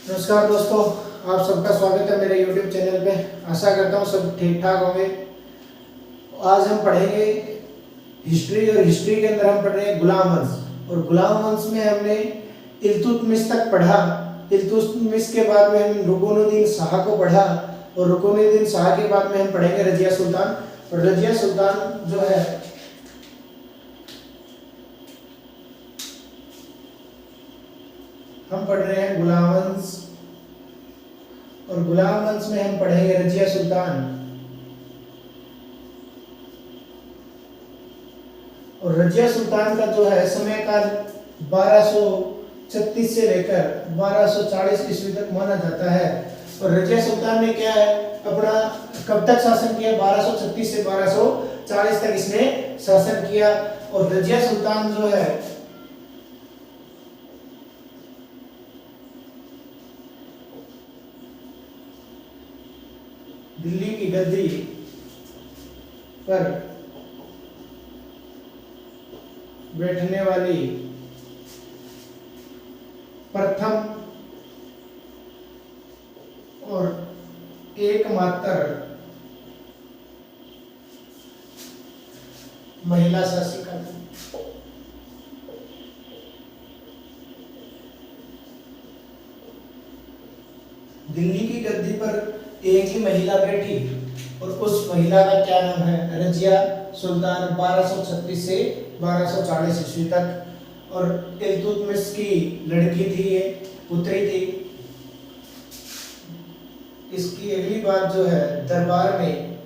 नमस्कार दोस्तों, आप सबका स्वागत है मेरे YouTube चैनल पे। आशा करता हूँ सब ठीक ठाक होंगे। आज हम पढ़ेंगे हिस्ट्री और हिस्ट्री के अंदर हम पढ़ रहे हैं गुलाम वंश। और गुलाम वंश में हमने इल्तुतमिश तक पढ़ा। इल्तुतमिश के बाद में हम रुकनुद्दीन शाह को पढ़ा और रुकनुद्दीन शाह के बाद में हम पढ़ेंगे रजिया सुल्तान। और रजिया सुल्तान जो है हम पढ़ रहे हैं गुलाम वंश और गुलाम वंश में हम पढ़ेंगे रजिया सुल्तान। और रजिया सुल्तान का जो है समय काल 1236 से लेकर 1240 ईस्वी तक माना जाता है। और रजिया सुल्तान ने क्या है अपना कब तक शासन किया? 1236 से 1240 तक इसने शासन किया। और रजिया सुल्तान जो है दिल्ली की गद्दी पर बैठने वाली प्रथम और एकमात्र महिला शासिका थी। दिल्ली की गद्दी पर एक ही महिला बैठी और उस महिला का क्या नाम है? रजिया सुल्तान। 1236 से 1240 ईस्वी तक। और इल्तुतमिश की लड़की थी, ये पुत्री थी। इसकी अगली बात जो है दरबार में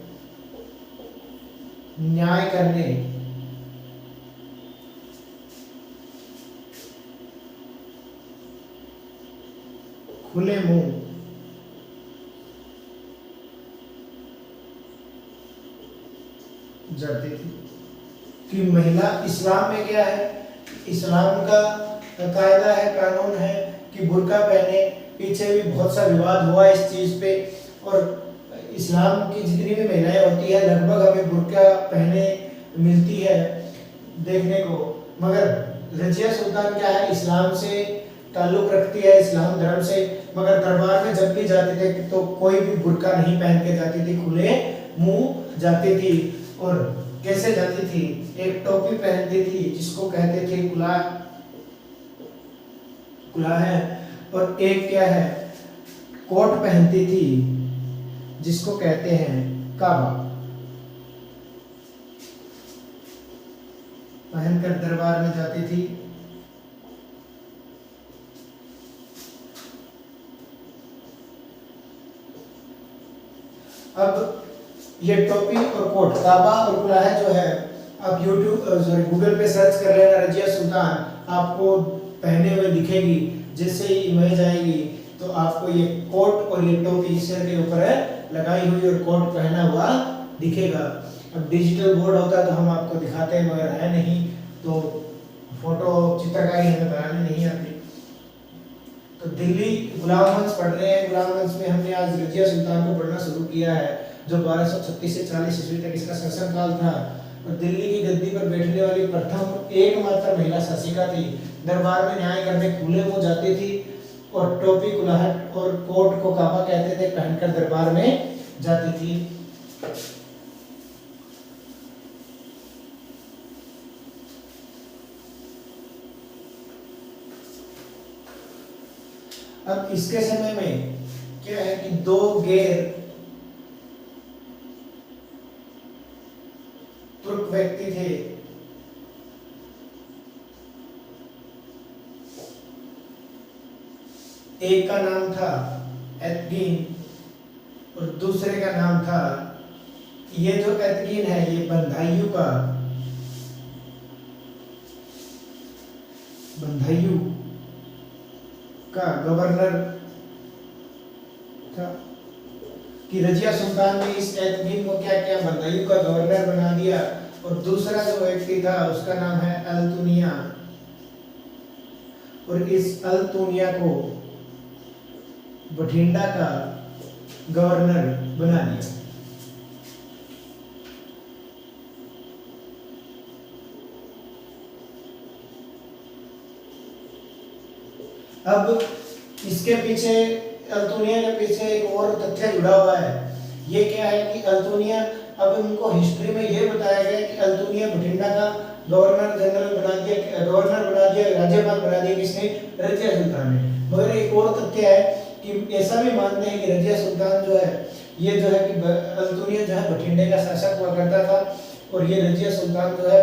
न्याय करने खुले मुंह जाती थी। कि महिला इस्लाम में क्या है? इस्लाम का कायदा है, कानून है कि बुर्का पहने। पीछे भी बहुत सा विवाद हुआ इस चीज पे। और इस्लाम की जितनी भी महिलाएं होती है लगभग हमें बुर्का पहने मिलती है देखने को। मगर रजिया सुल्तान क्या है? इस्लाम से ताल्लुक रखती है, इस्लाम धर्म से। मगर दरबार में जब भी जाते थे तो कोई भी बुर्का नहीं पहन के जाती थी, खुले मुंह जाती थी। और कैसे जाती थी? एक टोपी पहनती थी जिसको कहते थे कुला, कुला है। और एक क्या है कोट पहनती थी जिसको कहते हैं काबा। पहनकर दरबार में जाती थी। अब ये टोपी और कोट, काबा और कुलाह जो है, आप गूगल पे सर्च कर लेना रजिया सुल्तान, आपको पहने हुए दिखेगी। जैसे ही इमेज आएगी तो आपको ये कोट और ये टोपी सिर के ऊपर लगाई हुई और कोट पहना हुआ दिखेगा। अब डिजिटल बोर्ड होता तो हम आपको दिखाते हैं, मगर है नहीं तो फोटो चित्रकारी हमें बनानी नहीं आती। तो दिल्ली गुलाम वंश पढ़ रहे हैं। गुलाम वंश में हमने आज रजिया सुल्तान को पढ़ना शुरू किया है जो 1236 से 40 ईस्वी तक इसका शासनकाल था। और दिल्ली की गद्दी पर बैठने वाली प्रथम एकमात्र महिला शासिका थी। दरबार में न्याय करने खुले मुंह जाती थी और टोपी, कुलाहट और कोट को काबा कहते थे पहनकर दरबार में जाती थी। अब इसके समय में क्या है कि दो गैर तुर्क व्यक्ति थे। एक का नाम था एतगीन और दूसरे का नाम था, ये जो एतगीन है ये बंधाइयू का गवर्नर था। कि रजिया सुल्तान ने इस एतगीन को क्या किया? बंधाइयू का गवर्नर बना दिया। और दूसरा जो व्यक्ति था उसका नाम है अल्तुनिया, और इस अल्तुनिया को बठिंडा का गवर्नर बना दिया। अब इसके पीछे, अल्तुनिया के पीछे एक और तथ्य जुड़ा हुआ है। ये क्या है कि अल्तुनिया, अब उनको हिस्ट्री में ये बताया गया कि अल्तुनिया बठिंडा का गवर्नर जनरल बना दिया, गवर्नर बना दिया, राज्यपाल बना दिया किसने? रजिया सुल्तान ने। मगर एक और तथ्य है कि ऐसा भी मानते हैं कि रजिया सुल्तान जो है, ये जो है कि अल्तुनिया जो है बठिंडे का शासक हुआ करता था, और ये रजिया सुल्तान जो है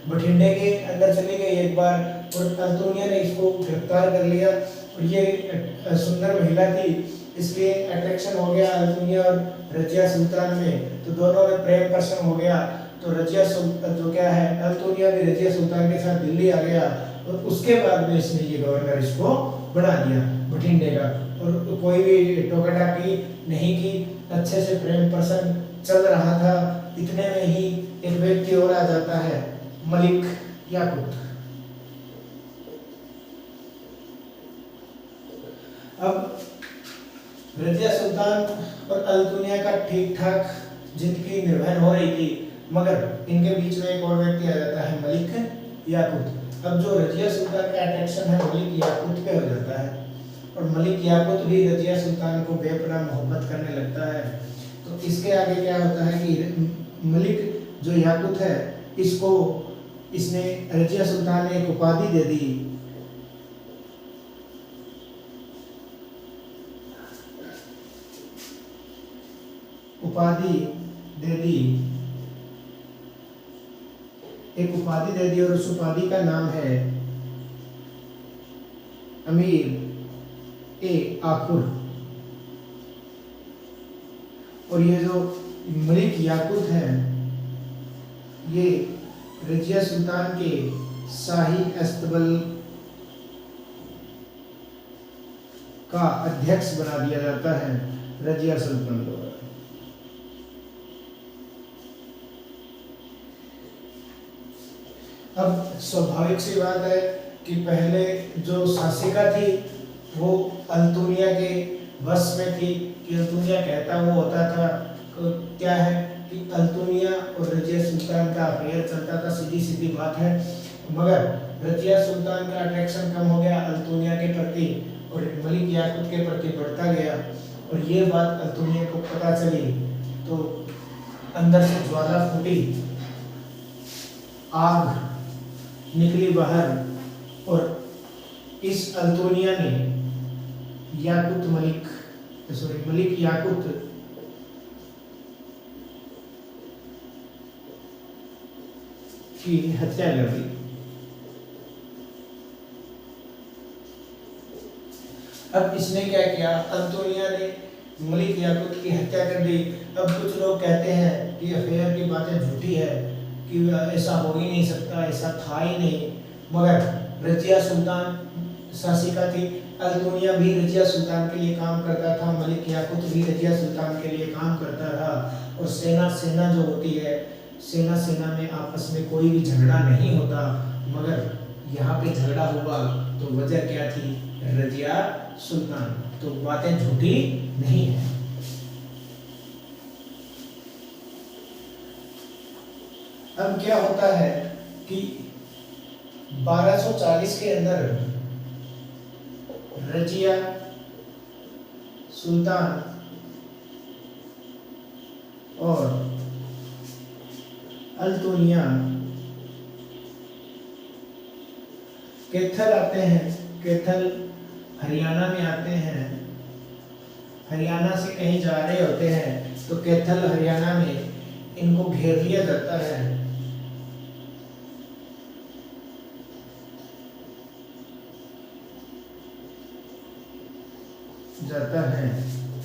बठिंडे के अंदर चली गई एक बार, और अल्तुनिया ने इसको गिरफ्तार कर लिया। और ये सुंदर महिला थी, इसलिए अट्रैक्शन हो गया अल्तुनिया और रजिया सुल्तान में, तो दोनों में प्रेम प्रसंग हो गया। तो रजिया सुल्तान जो क्या है, अल्तुनिया भी रजिया सुल्तान के साथ दिल्ली आ गया, और उसके बाद में इसने ये गवर्नर इसको बना दिया बठिंडे का, और कोई भी टोकाटाकी नहीं की, अच्छे से प्रेम प्रसंग चल रहा था। इतने में ही एक व्यक्ति और आ जाता है, मलिक याकूत। अब रजिया सुल्तान और अल्तुनिया का ठीक ठाक जिंदगी निर्वहन हो रही थी, मगर इनके बीच में एक और व्यक्ति आ जाता है, मलिक याकूत। अब जो रजिया सुल्तान का अट्रैक्शन है मलिक याकूत पे हो जाता है, और मलिक याकूत भी रजिया सुल्तान को बेपनाह मोहब्बत करने लगता है। तो इसके आगे क्या होता है कि मलिक जो याकूत है, इसने रजिया सुल्तान ने एक उपाधि दे दी, एक उपाधि दे दी, और उस उपाधि का नाम है अमीर ए आखुर। और ये जो मलिक याकूत है, ये रजिया सुल्तान के शाही अस्तबल का अध्यक्ष बना दिया जाता है रजिया सुल्तान द्वारा। अब स्वाभाविक सी बात है कि पहले जो शासिका थी वो अल्तुनिया के वश में थी, कि अल्तुनिया कहता वो होता था। क्या है कि अल्तुनिया और रजिया सुल्तान का अफेयर चलता था, सीधी सीधी बात है। मगर रजिया सुल्तान का अट्रैक्शन कम हो गया अल्तुनिया के प्रति, और मलिक याकूत के प्रति बढ़ता गया, और ये बात अल्तुनिया को पता चली, तो अंदर से ज्वाला फूटी, आग निकली बाहर, और इस अल्तुनिया ने मलिक याकूत की हत्या कर दी। अब इसने क्या किया, अल्तुनिया ने मलिक याकूत की हत्या कर दी। अब कुछ लोग कहते हैं कि अफेयर की बातें झूठी है, कि ऐसा हो ही नहीं सकता, ऐसा था ही नहीं। मगर रजिया सुल्तान शासिका थी, अल्तुनिया भी रजिया सुल्तान के लिए काम करता था, मलिक याकूत भी रजिया सुल्तान के लिए काम करता था। और सेना जो होती है, सेना में आपस में कोई भी झगड़ा नहीं होता, मगर यहाँ पे झगड़ा हुआ तो वजह क्या थी, रजिया सुल्तान। तो बातें झूठी नहीं है। अब क्या होता है कि 1240 के अंदर रजिया सुल्तान और अल्तुनिया कैथल आते हैं, कैथल हरियाणा में आते हैं, हरियाणा से कहीं जा रहे होते हैं, तो कैथल हरियाणा में इनको घेर लिया जाता है।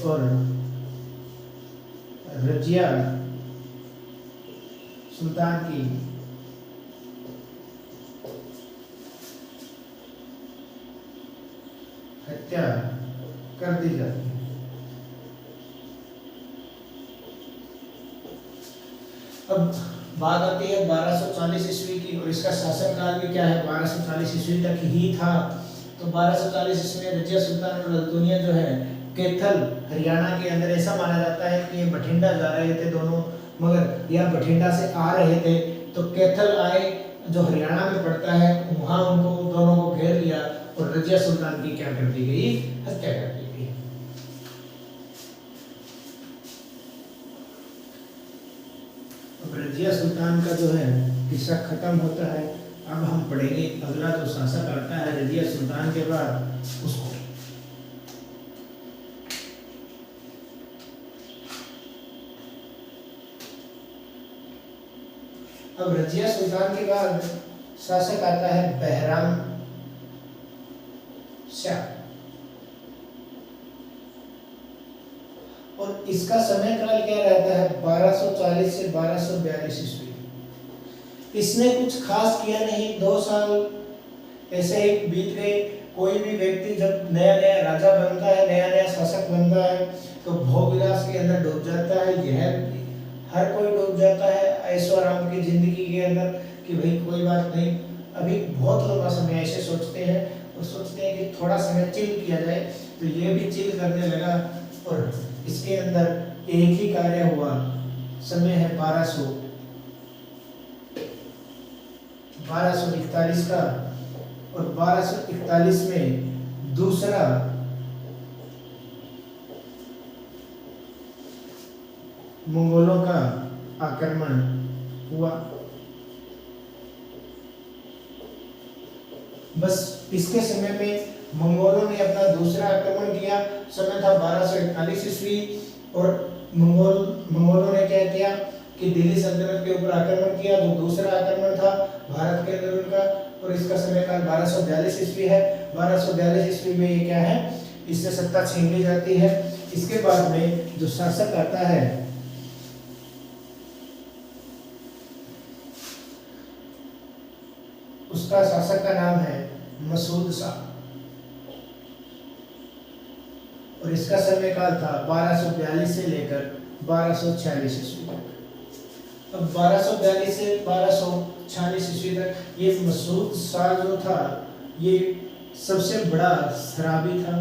और रजिया सुल्तान की हत्या कर दी जाती है। अब बात आती है 1240 ईस्वी की, और इसका शासनकाल भी क्या है, 1240 ईस्वी तक ही था। तो 1240 ईस्वी में रजिया सुल्तान और अल्तुनिया जो है कैथल हरियाणा के अंदर, ऐसा माना जाता है कि ये बठिंडा जा रहे थे दोनों, मगर यह बठिंडा से आ रहे थे, तो कैथल आए जो हरियाणा में पड़ता है, वहां उनको दोनों को घेर लिया और रजिया सुल्तान की क्या कर दी गई, हत्या कर दी गई। अब रजिया सुल्तान का जो है किस्सा खत्म होता है। अब हम पढ़ेंगे अगला जो शासक आता है रजिया सुल्तान के बाद उसको। अब रजिया सुल्तान के बाद शासक आता है बहराम शाह, और इसका समय काल क्या रहता है 1240 से 1242 ईस्वी। इसने कुछ खास किया नहीं, 2 साल ऐसे ही बीत गए। कोई भी व्यक्ति जब नया नया राजा बनता है, नया नया शासक बनता है, तो भोग विलास के अंदर डूब जाता है। यह हर कोई डूब जाता है ऐशो आराम की जिंदगी के अंदर कि भाई कोई बात नहीं, अभी बहुत लंबा समय ऐसे सोचते हैं और सोचते हैं कि थोड़ा समय चिल किया जाए। तो ये भी चिल करने लगा और इसके अंदर एक ही कार्य हुआ। समय है 1241 का, और 1241 में दूसरा मंगोलों का आक्रमण हुआ। बस इसके समय में मंगोलों ने अपना दूसरा आक्रमण किया। समय था 1241 ईस्वी, और मंगोलों ने क्या किया कि दिल्ली सल्तनत के ऊपर आक्रमण किया। जो दूसरा आक्रमण था भारत के अंदर उनका, और इसका समय काल 1242 ईस्वी है। 1242 ईस्वी में ये क्या है, इससे सत्ता छीन ली जाती है। इसके बाद में जो शासक आता है उसका शासक का नाम है मसूद शाह, और इसका समय काल था 1242 से लेकर 1246 ईस्वी तक। अब 1242 से 1246 ईस्वी तक ये मसूद शाह जो था ये सबसे बड़ा शराबी था,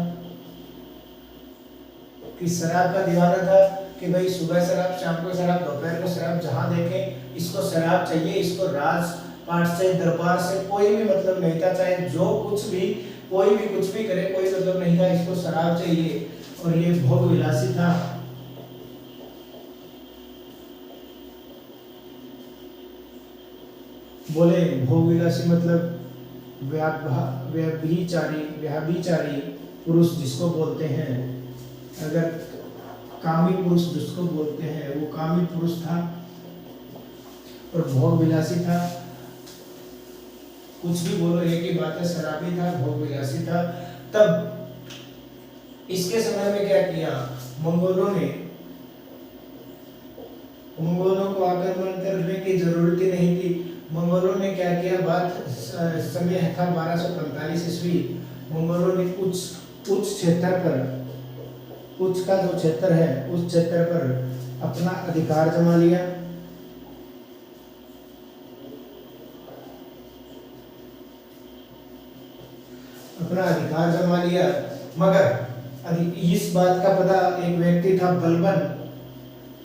कि शराब का दीवाना था कि भाई सुबह शराब, शाम को शराब, दोपहर को शराब, जहां देखें इसको शराब चाहिए। इसको राजपाट से, दरबार से कोई भी मतलब नहीं था, चाहे जो कुछ भी, कोई भी कुछ भी करे, कोई मतलब नहीं था, इसको शराब चाहिए। और ये भोग विलासी था। बोले भोग विलासी मतलब व्यभिचारी पुरुष जिसको बोलते हैं, अगर कामी पुरुष जिसको बोलते हैं वो कामी पुरुष था, और भोग विलासी था। कुछ भी बोलो एक ही बात है, शराबी था, भोग विलासी था। तब इसके समय में क्या किया मंगोलों को आक्रमण करने की जरूरत ही नहीं थी। मंगोलों ने क्या किया, बात समय था 1245 ईस्वी। मंगोलों ने उच्च क्षेत्र पर, उच्च का जो क्षेत्र है उस क्षेत्र पर अपना अधिकार जमा लिया। मगर इस बात का पता एक व्यक्ति था बलबन,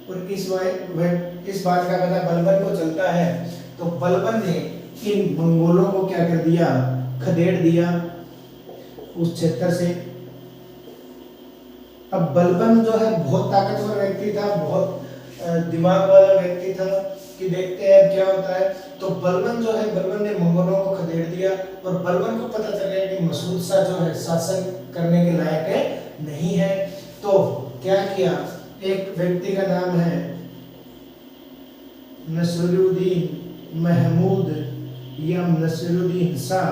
और इस बात का पता बलबन को चलता है। तो बलबन ने इन मंगोलों को क्या कर दिया, खदेड़ दिया उस क्षेत्र से। अब बलबन जो है बहुत ताकतवर व्यक्ति था, बहुत दिमाग वाला व्यक्ति था कि देखते हैं क्या होता है। तो बलबन जो है, बलबन ने मंगोलों को खदेड़ दिया, और बलबन को पता चल गया कि मसूद शाह जो है शासन करने के लायक है, नहीं है। तो क्या किया, एक व्यक्ति का नाम है नसीरुद्दीन महमूद या नसीरुद्दीन शाह,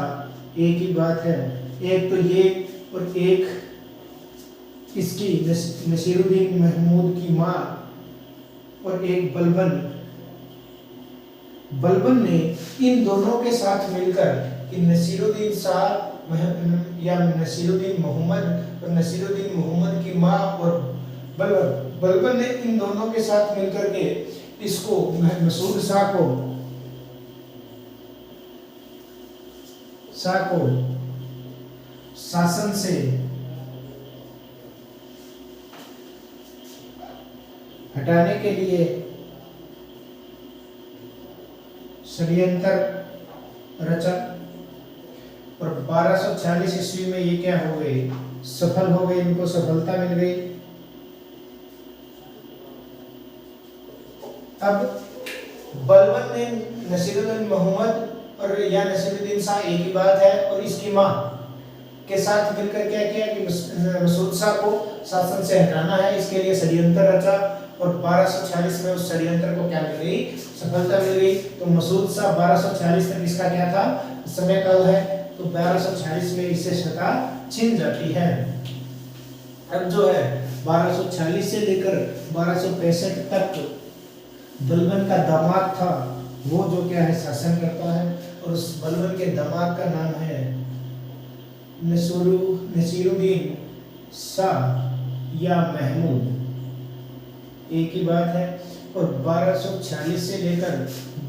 एक ही बात है। एक तो ये और एक इसकी नसीरुद्दीन महमूद की माँ, और एक बलबन ने इन दोनों के साथ मिलकर कि नसीरुद्दीन शाह या नसीरुद्दीन मोहम्मद और नसीरुद्दीन मोहम्मद की माँ और बलबन ने इन दोनों के साथ मिलकर के इसको मसूद शाह को शासन से हटाने के लिए षड्यंत्र रचा और 1246 ईस्वी में ये क्या हो गए, सफल हो गए, इनको सफलता मिल गई। अब बलबन ने नसीरुद्दीन मोहम्मद और या नसीरुद्दीन शाह एक ही बात है, और इसकी माँ के साथ मिलकर क्या किया कि मसूद शाह को शासन से हटाना है, इसके लिए षड्यंत्र रचा और 1246 में उस षड्यंत्र को क्या मिल गई, सफलता मिल गई। तो मसूद शाह 1246 तक इसका क्या था, समय काल है, तो 1246 में इससे सत्ता छिन जाती है। अब जो है 1240 से लेकर 1265 तक बलबन का दामाद था वो जो क्या है, शासन करता है, और उस बलबन के दामाद का नाम है नसीरुद्दीन शाह या महमूद, एक ही बात है। और 1240 से लेकर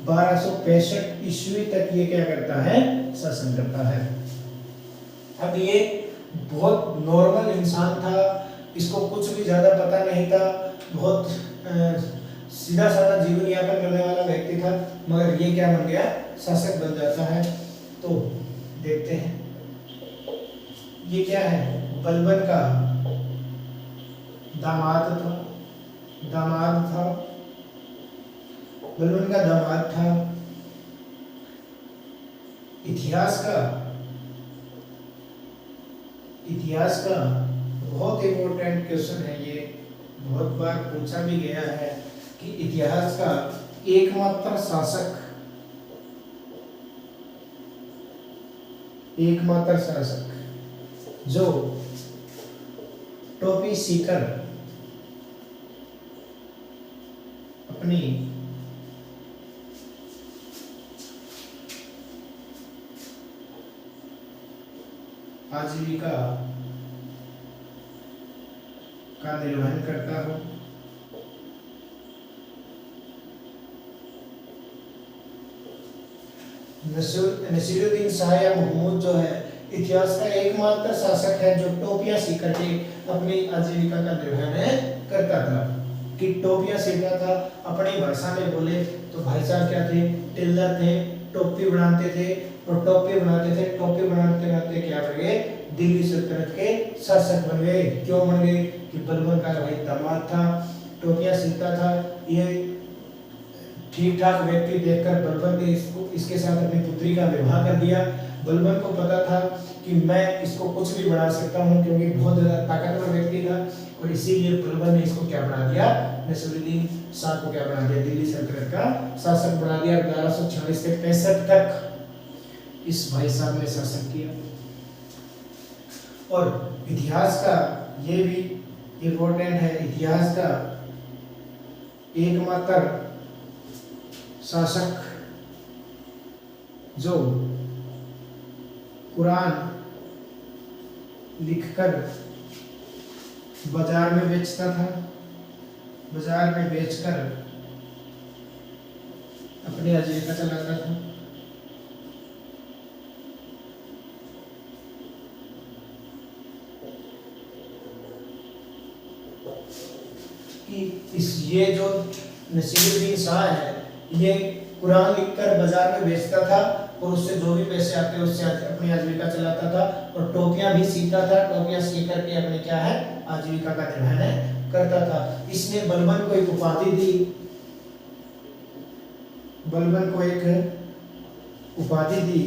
1265 ईस्वी तक ये क्या करता है, शासन करता है। अब ये बहुत नॉर्मल इंसान था, इसको कुछ भी ज्यादा पता नहीं था, बहुत सीधा साधा जीवन यापन करने वाला व्यक्ति था, मगर ये क्या बन गया, शासक बन जाता है। तो देखते हैं ये क्या है, बलबन का दामाद था, बलबन का दामाद था। इतिहास का बहुत इंपॉर्टेंट क्वेश्चन है ये, बहुत बार पूछा भी गया है कि इतिहास का एकमात्र शासक जो टोपी सीकर अपनी आजीविका का निर्वहन करता हो, नसीरुद्दीन शाह या महमूद जो है इतिहास का एकमात्र शासक है जो टोपियां सीख करके अपनी आजीविका का निर्वहन करता था। कि टोपियां सीखता था, अपनी भाषा में बोले तो भाई साहब क्या थे, टेलर थे, टोपी बनाते थे, और टोपी बनाते क्या बन गए, दिल्ली सल्तनत के शासक बन गए। क्यों बन गए कि बलबन का भाई दामाद था, टोपियां सीखता था, ये ठीक ठाक व्यक्ति देखकर बलबन ने इसके साथ अपनी पुत्री का विवाह कर दिया। बलबन को पता था कि मैं इसको कुछ भी बना सकता हूँ, क्योंकि बहुत ज्यादा ताकतवर व्यक्ति था, और इसीलिए बलबन ने इसको क्या बना दिया, नसीरुद्दीन शाह को क्या बना दिया, दिल्ली सल्तनत का शासक बना दिया। 1246 से 65 तक इस भाई साहब ने शासन किया। और इतिहास का ये भी इम्पोर्टेंट है, इतिहास का एकमात्र शासक जो कुरान लिखकर बाजार में बेचता था, बाजार में बेचकर अपनी आजीविका चलाता था। कि ये जो नसीरुद्दीन शाह है, ये कुरान लिखकर बाजार में बेचता था, और उससे जो भी पैसे आते उससे अपनी आजीविका चलाता था, और टोपियां भी सीखता था, टोपियां सीख करके अपने क्या है, आजीविका का निर्वहन करता था। इसने बलबन को एक उपाधि दी, बलबन को एक उपाधि दी,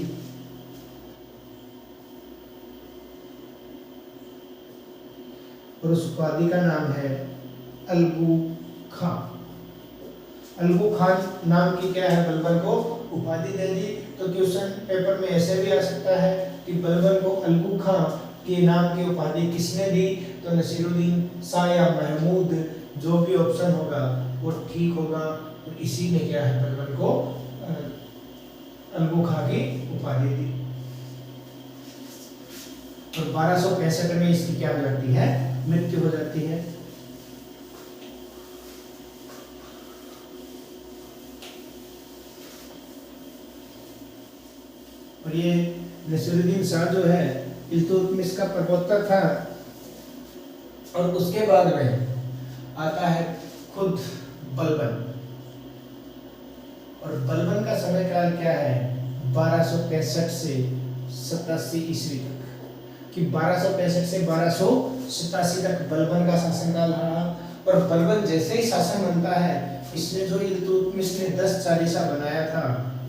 और उस उपाधि का नाम है अलगू खां। अलगू खान नाम की क्या है, बलबन को उपाधि दे दी। तो क्वेश्चन पेपर में ऐसे भी आ सकता है कि बलबन को अलगू खां के नाम की उपाधि किसने दी, तो नसीरुद्दीन शाह या महमूद, जो भी ऑप्शन होगा वो ठीक होगा। तो इसी ने क्या है, बलबन को अलगू खां की उपाधि दी। और 1265 में इसकी क्या हो जाती है, मृत्यु हो जाती है। और ये नसीरुद्दीन शाह जो है इल्तुतमिश का प्रवक्ता था, और उसके बाद में आता है खुद बलबन। और बलबन का समय काल क्या है, 1265 से 87 ईस्वी तक, कि 1265 से 1287 तक बलबन का शासनकाल रहा। और बलबन जैसे ही शासन बनता है, इसने जो इल्तुतमिश ने 10 चालीसा बनाया था,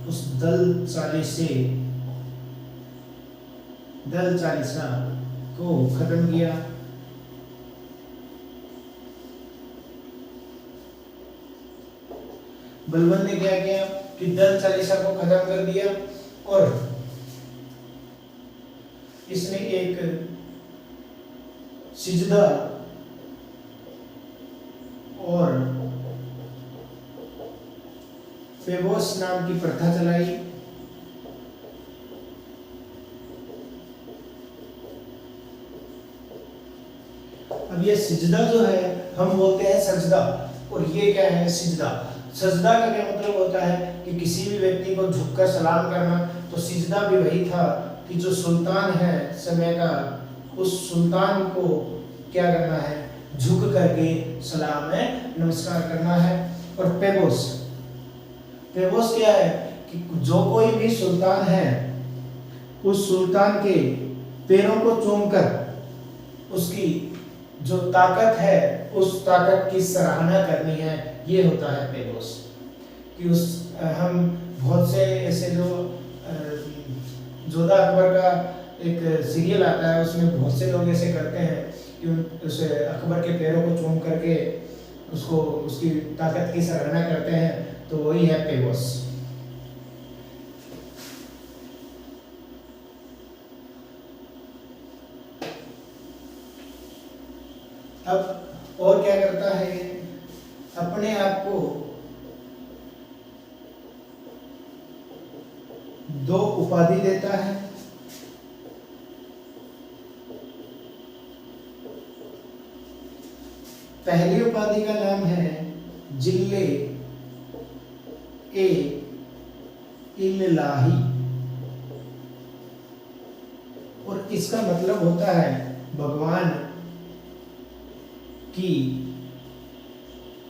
उस दल चालीसा को खत्म किया। बलबन ने क्या किया कि दल चालीसा को खत्म कर दिया, और इसने एक सिजदा और पेबोस नाम की प्रथा चलाई। अब ये सिजदा जो है, हम बोलते हैं सजदा, और ये क्या है सिजदा। सजदा का क्या मतलब होता है कि किसी भी व्यक्ति को झुककर सलाम करना। तो सिजदा भी वही था कि जो सुल्तान है समय का, उस सुल्तान को क्या करना है, झुक करके सलाम है, नमस्कार करना है। और पेबोस, पेबोस क्या है कि जो कोई भी सुल्तान है, उस सुल्तान के पैरों को चूमकर उसकी जो ताकत है, उस ताकत की सराहना करनी है, ये होता है पेबोस। कि उस हम बहुत से ऐसे जो जोधा अकबर का एक सीरियल आता है, उसमें बहुत से लोग ऐसे करते हैं कि उस अकबर के पैरों को चूम करके उसको उसकी ताकत की सराहना करते हैं, तो वही है पेबोस। अब और क्या करता है, अपने आप को 2 उपाधि देता है। पहली उपाधि का नाम है जिल्ले ए इल्लाही, और इसका मतलब होता है भगवान की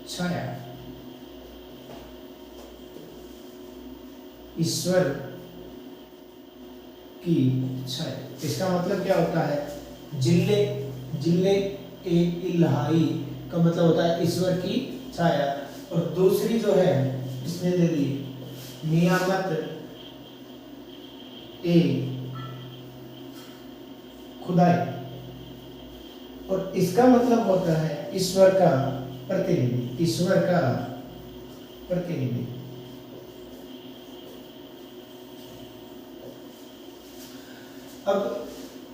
छाया, ईश्वर की छाया। इसका मतलब क्या होता है, जिल्ले जिल्ले ए इल्लाही का मतलब होता है ईश्वर की छाया। और दूसरी जो है इसने दे दी नियामत ए खुदाई, और इसका मतलब होता है ईश्वर का प्रतिनिधि, ईश्वर का प्रतिनिधि। अब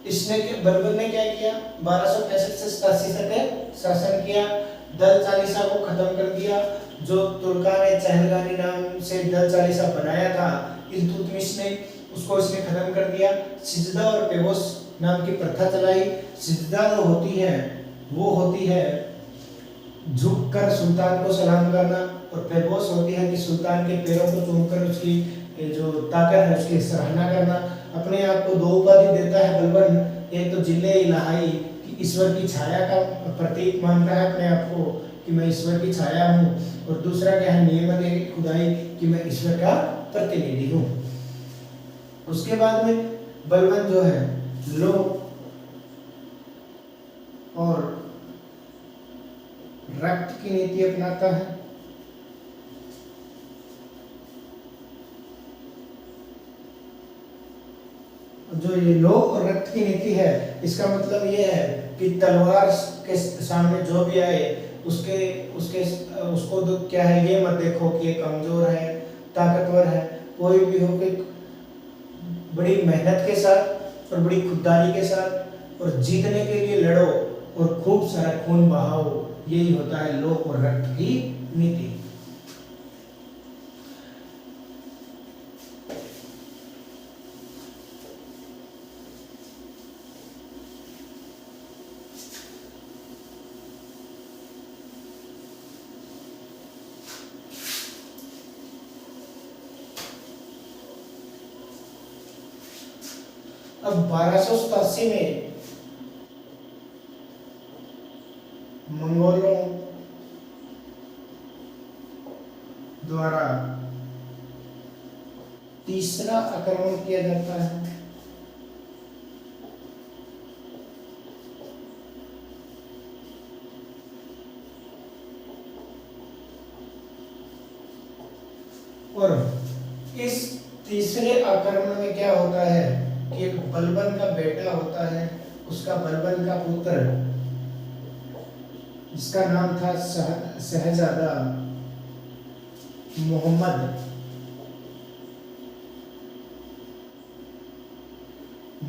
इसने बलबन ने क्या किया, 1265 से 87 तक शासन किया, दल चालीसा को खत्म कर दिया। जो तुर्कान चहलगानी नाम से दल चालीसा बनाया था इल्तुतमिश ने, उसको इसने खत्म कर दिया। सिजदा और पेबोस नाम की प्रथा चलाई। सिजदा जो होती है वो होती है झुककर सुल्तान को सलाम करना, और पेबोस होती है कि सुल्तान के पैरों को चूमकर उसकी जो ताकत है उसकी सराहना करना। अपने आप को 2 उपाधि देता है बलबन, एक तो जिले इलाही कि ईश्वर की छाया का प्रतीक मानता है अपने आप को कि मैं ईश्वर की छाया हूँ, और दूसरा क्या है नियमत खुदाई कि मैं ईश्वर का प्रतिनिधि हूँ। उसके बाद में बलबन जो है लोक और रक्त की नीति अपनाता है। जो ये लोक और रक्त की नीति है, इसका मतलब ये है कि तलवार के सामने जो भी आए उसके उसके उसको तो क्या है, ये मत देखो कि ये कमजोर है ताकतवर है, कोई भी हो कि बड़ी मेहनत के साथ और बड़ी खुददारी के साथ और जीतने के लिए लड़ो और खूब सारा खून बहाओ। यही होता है लोक और रक्त की नीति। अब 1287 में मंगोलों द्वारा तीसरा आक्रमण किया जाता है। और इस तीसरे आक्रमण में क्या होता है कि एक बलबन का बेटा होता है, उसका बलबन का पुत्र जिसका नाम था शहजादा मोहम्मद,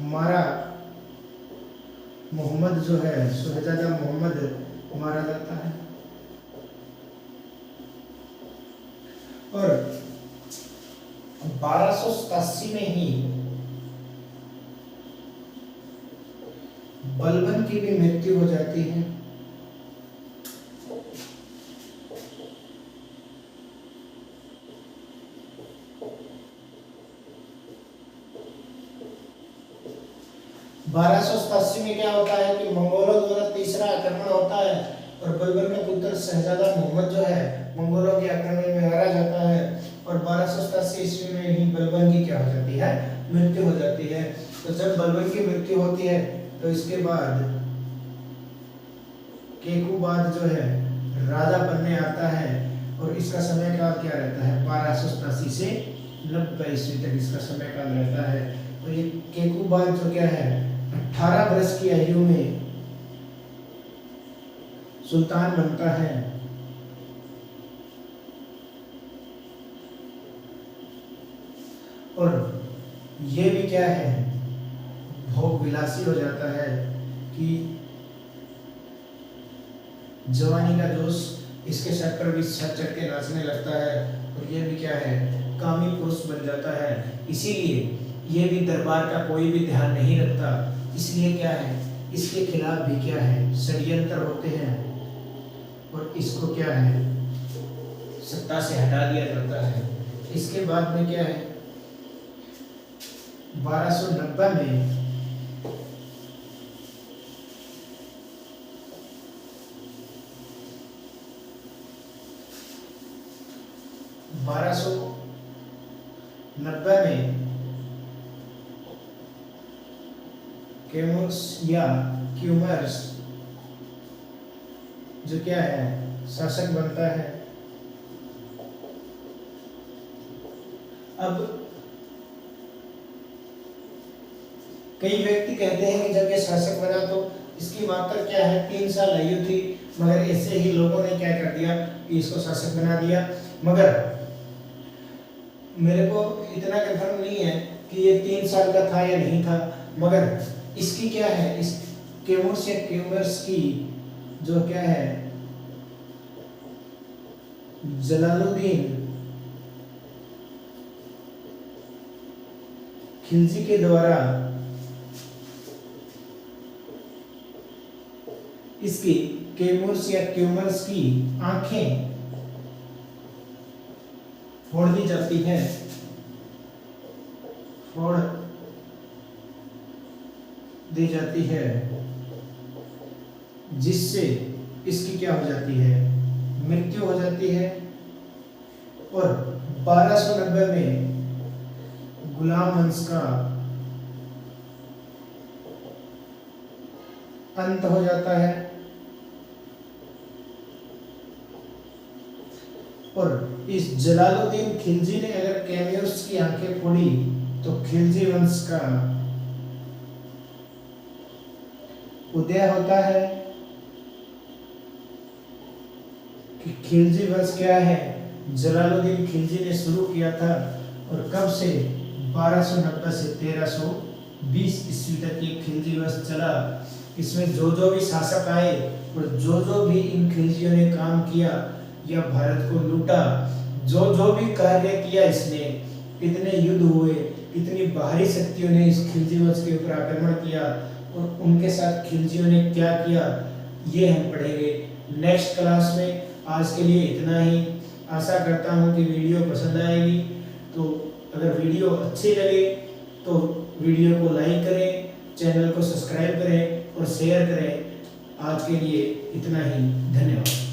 मारा मोहम्मद जो है शहजादा मोहम्मद मारा जाता है। और 1287 में ही बलबन की भी मृत्यु हो जाती है। में क्या होता है कि मंगोलों द्वारा तीसरा आक्रमण होता है और बलबन का पुत्र शहजादा मोहम्मद जो है मंगोलों के आक्रमण में मारा जाता है। और 1287 ईस्वी में ही बलबन की क्या हो जाती है, मृत्यु हो जाती है। तो जब बलबन की मृत्यु होती है तो इसके बाद केकुबाद जो है राजा बनने आता है और इसका समय काल क्या रहता है, 1287 से 90 ईस्वी तक इसका समय काल रहता है। और ये केकुबाद जो क्या है 18 वर्ष की आयु में सुल्तान बनता है। और ये भी क्या है, भोग विलासी हो जाता है कि जवानी का जोश इसके सर पर भी सर चढ़ के नाचने लगता है। और ये भी क्या है, कामी पुरुष बन जाता है। इसीलिए ये भी दरबार का कोई भी ध्यान नहीं रखता। इसलिए क्या है, इसके खिलाफ भी क्या है, षड्यंत्र होते हैं और इसको क्या है, सत्ता से हटा दिया जाता है। इसके बाद में क्या है, 1290 में केमर्स या क्यूमर्स जो क्या है शासक बनता है। अब कई व्यक्ति कहते हैं कि जब ये शासक बना तो इसकी मात्र क्या है 3 साल आयु थी, मगर ऐसे ही लोगों ने क्या कर दिया कि इसको शासक बना दिया। मगर मेरे को इतना कंफर्म नहीं है कि ये 3 साल का था या नहीं था, मगर इसकी क्या है, इस केमर्स या क्यूमर्स की जो क्या है जलालुद्दीन खिलजी के द्वारा इसकी केमर्स या क्यूमर्स की आंखें फोड़ दी जाती है, फोड़ दी जाती है, जिससे इसकी क्या हो जाती है, मृत्यु हो जाती है। और 1290 में गुलाम वंश का अंत हो जाता है। और इस जलालुद्दीन खिलजी ने अगर कैमियर्स की आंखें फोड़ी तो खिलजी वंश का उदय होता है। कि खिलजी वंश क्या है, जलालुद्दीन खिलजी ने शुरू किया था और कब से 1290 से 1320 ईस्वी तक ये खिलजी वंश चला। इसमें जो जो भी शासक आए और जो जो भी इन खिलजियों ने काम किया या भारत को लूटा, जो जो भी कार्य किया इसने, कितने युद्ध हुए, कितनी बाहरी शक्तियों ने इस खिलजी वंश के ऊपर आक्रमण किया और उनके साथ खिलजियों ने क्या किया, ये हम पढ़ेंगे नेक्स्ट क्लास में। आज के लिए इतना ही। आशा करता हूँ कि वीडियो पसंद आएगी। तो अगर वीडियो अच्छी लगे तो वीडियो को लाइक करें, चैनल को सब्सक्राइब करें और शेयर करें। आज के लिए इतना ही, धन्यवाद।